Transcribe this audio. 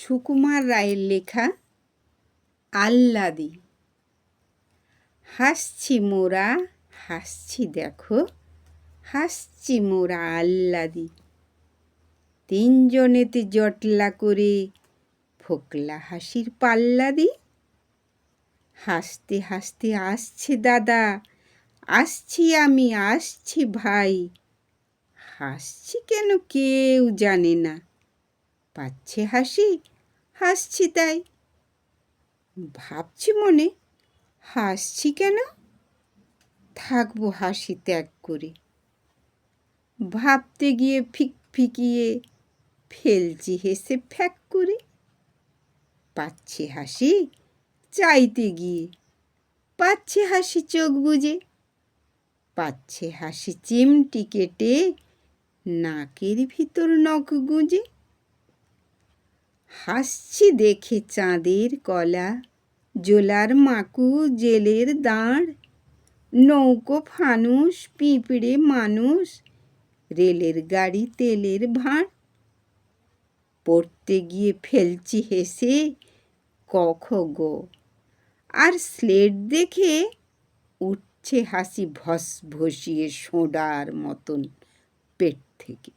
সুকুমার রায়ের লেখা আহ্লাদি। হাসছি মোরা, হাসছি দেখো, হাসছি মোরা আহ্লাদি। তিনজনেতে জটলা করে ফোকলা হাসির পাল্লা দি। হাসতে হাসতে আসছে দাদা, আসছি আমি, আসছি ভাই। হাসছি কেন কেউ জানে না, পাচ্ছে হাসি, হাসছি তাই। ভাবছি মনে, হাসছি কেন, থাকবো হাসি ত্যাগ করে। ভাবতে গিয়ে ফিকফিকিয়ে ফেলছি হেসে ফ্যাক করে। পাচ্ছে হাসি, চাইতে গিয়ে পাচ্ছে হাসি চোখ বুজে। পাচ্ছে হাসি চিমটি কেটে নাকের ভিতর নখ গুঁজে। হাসছি দেখে চাঁদের কলা, জোলার মাকু, জেলের দাঁড়, নৌকো ফানুস, পিঁপড়ে মানুষ, রেলের গাড়ি তেলের ভাঁড়। পড়তে গিয়ে ফেলছি হেসে ক খ গ, আর স্লেট দেখে উঠছে হাসি ভস ভসিয়ে সোঁডার মতন পেট থেকে।